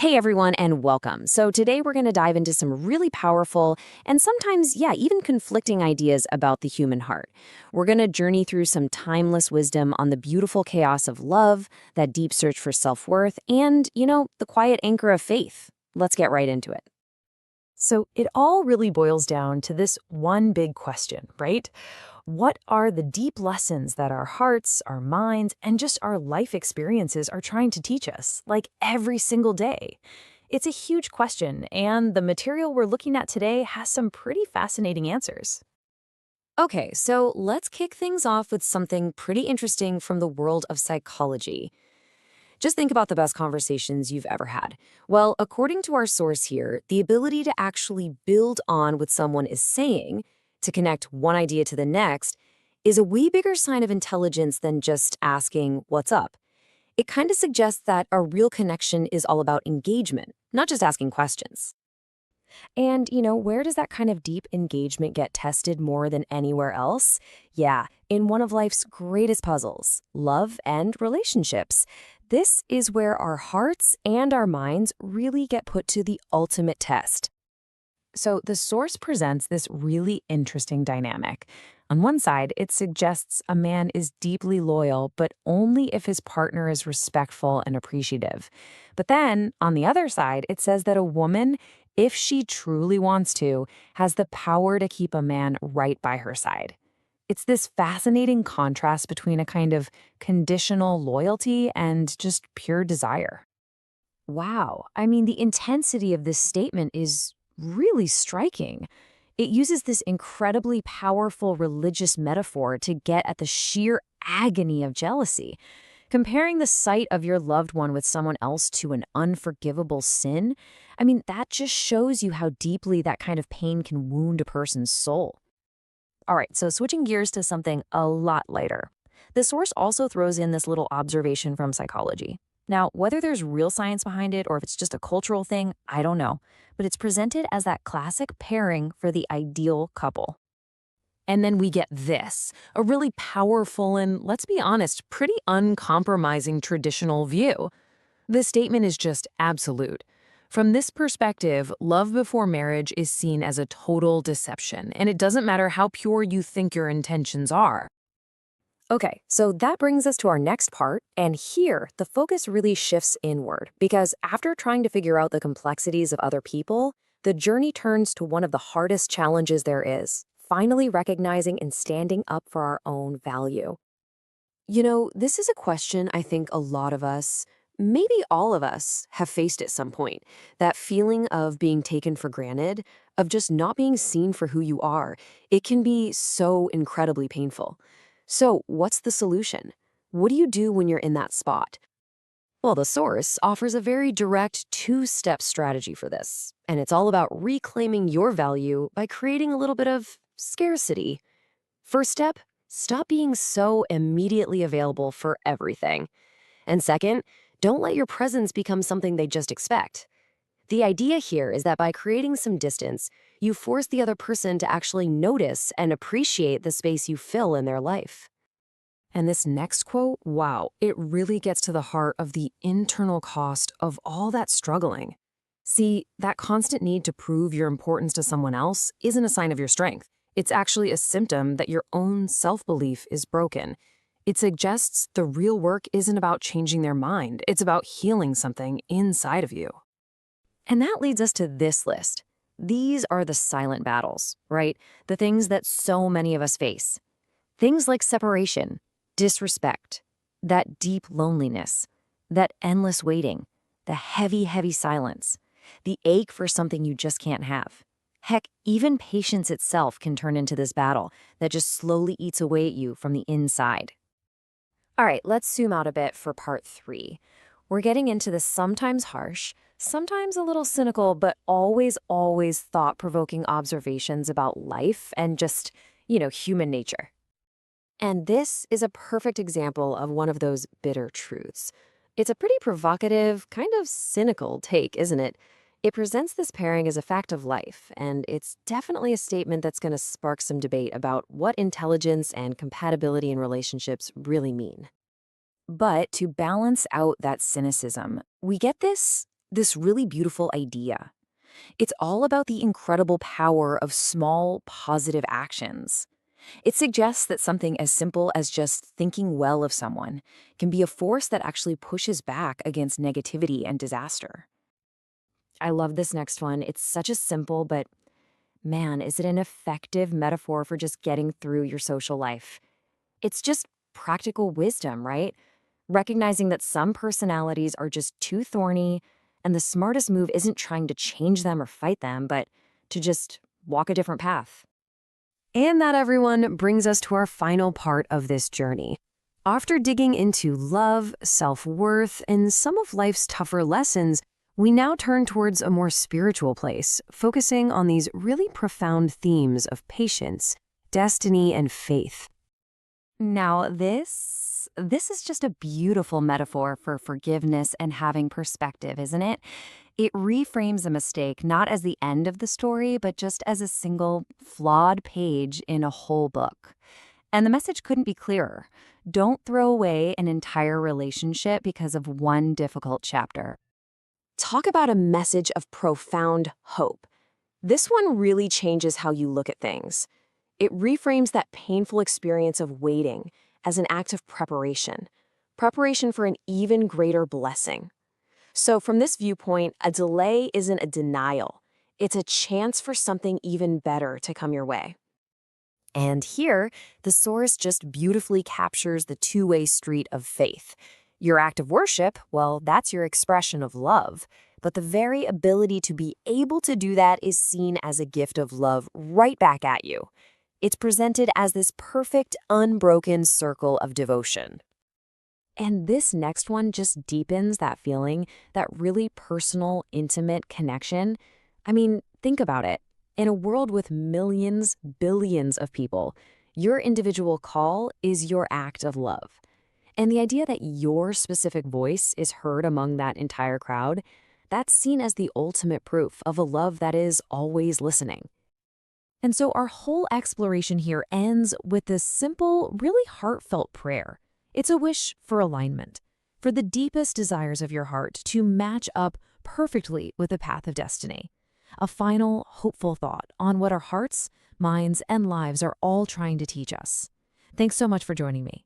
Hey everyone, and welcome. So, today we're going to dive into some really powerful and sometimes, even conflicting ideas about the human heart. We're going to journey through some timeless wisdom on the beautiful chaos of love, that deep search for self worth, and, the quiet anchor of faith. Let's get right into it. So it all really boils down to this one big question, right? What are the deep lessons that our hearts, our minds, and just our life experiences are trying to teach us, like every single day? It's a huge question, and the material we're looking at today has some pretty fascinating answers. Okay, so let's kick things off with something pretty interesting from the world of psychology. Just think about the best conversations you've ever had. Well, according to our source here, the ability to actually build on what someone is saying, to connect one idea to the next, is a way bigger sign of intelligence than just asking, "What's up?" It kind of suggests that a real connection is all about engagement, not just asking questions. And, where does that kind of deep engagement get tested more than anywhere else? Yeah, in one of life's greatest puzzles, love and relationships. This is where our hearts and our minds really get put to the ultimate test. So the source presents this really interesting dynamic. On one side, it suggests a man is deeply loyal, but only if his partner is respectful and appreciative. But then, on the other side, it says that a woman, if she truly wants to, has the power to keep a man right by her side. It's this fascinating contrast between a kind of conditional loyalty and just pure desire. Wow, I mean, the intensity of this statement is really striking. It uses this incredibly powerful religious metaphor to get at the sheer agony of jealousy. Comparing the sight of your loved one with someone else to an unforgivable sin, I mean, that just shows you how deeply that kind of pain can wound a person's soul. All right, so switching gears to something a lot lighter. The source also throws in this little observation from psychology. Now, whether there's real science behind it or if it's just a cultural thing, I don't know. But it's presented as that classic pairing for the ideal couple. And then we get this, a really powerful and, let's be honest, pretty uncompromising traditional view. This statement is just absolute. From this perspective, love before marriage is seen as a total deception, and it doesn't matter how pure you think your intentions are. Okay, so that brings us to our next part, and here the focus really shifts inward because after trying to figure out the complexities of other people, the journey turns to one of the hardest challenges there is, finally recognizing and standing up for our own value. This is a question I think a lot of us, maybe all of us, have faced at some point. That feeling of being taken for granted, of just not being seen for who you are. It can be so incredibly painful. So, what's the solution? What do you do when you're in that spot? Well, the source offers a very direct two-step strategy for this, and it's all about reclaiming your value by creating a little bit of scarcity. First step, stop being so immediately available for everything. And second, don't let your presence become something they just expect. The idea here is that by creating some distance, you force the other person to actually notice and appreciate the space you fill in their life. And this next quote, wow, it really gets to the heart of the internal cost of all that struggling. See, that constant need to prove your importance to someone else isn't a sign of your strength. It's actually a symptom that your own self-belief is broken. It suggests the real work isn't about changing their mind, it's about healing something inside of you. And that leads us to this list. These are the silent battles, right? The things that so many of us face. Things like separation, disrespect, that deep loneliness, that endless waiting, the heavy, heavy silence, the ache for something you just can't have. Heck, even patience itself can turn into this battle that just slowly eats away at you from the inside. All right, let's zoom out a bit for part 3. We're getting into the sometimes harsh, sometimes a little cynical, but always, always thought-provoking observations about life and just, human nature. And this is a perfect example of one of those bitter truths. It's a pretty provocative, kind of cynical take, isn't it? It presents this pairing as a fact of life, and it's definitely a statement that's going to spark some debate about what intelligence and compatibility in relationships really mean. But to balance out that cynicism, we get this this really beautiful idea. It's all about the incredible power of small, positive actions. It suggests that something as simple as just thinking well of someone can be a force that actually pushes back against negativity and disaster. I love this next one. It's such a simple, but man, is it an effective metaphor for just getting through your social life? It's just practical wisdom, right? Recognizing that some personalities are just too thorny, and the smartest move isn't trying to change them or fight them, but to just walk a different path. And that, everyone, brings us to our final part of this journey. After digging into love, self-worth, and some of life's tougher lessons, we now turn towards a more spiritual place, focusing on these really profound themes of patience, destiny, and faith. Now, this is just a beautiful metaphor for forgiveness and having perspective, isn't it? It reframes a mistake not as the end of the story, but just as a single flawed page in a whole book. And the message couldn't be clearer. Don't throw away an entire relationship because of one difficult chapter. Talk about a message of profound hope. This one really changes how you look at things. It reframes that painful experience of waiting as an act of preparation for an even greater blessing. So from this viewpoint, a delay isn't a denial. It's a chance for something even better to come your way. And here, the source just beautifully captures the two-way street of faith. Your act of worship, well, that's your expression of love. But the very ability to be able to do that is seen as a gift of love right back at you. It's presented as this perfect, unbroken circle of devotion. And this next one just deepens that feeling, that really personal, intimate connection. I mean, think about it. In a world with millions, billions of people, your individual call is your act of love. And the idea that your specific voice is heard among that entire crowd, that's seen as the ultimate proof of a love that is always listening. And so our whole exploration here ends with this simple, really heartfelt prayer. It's a wish for alignment, for the deepest desires of your heart to match up perfectly with the path of destiny. A final, hopeful thought on what our hearts, minds, and lives are all trying to teach us. Thanks so much for joining me.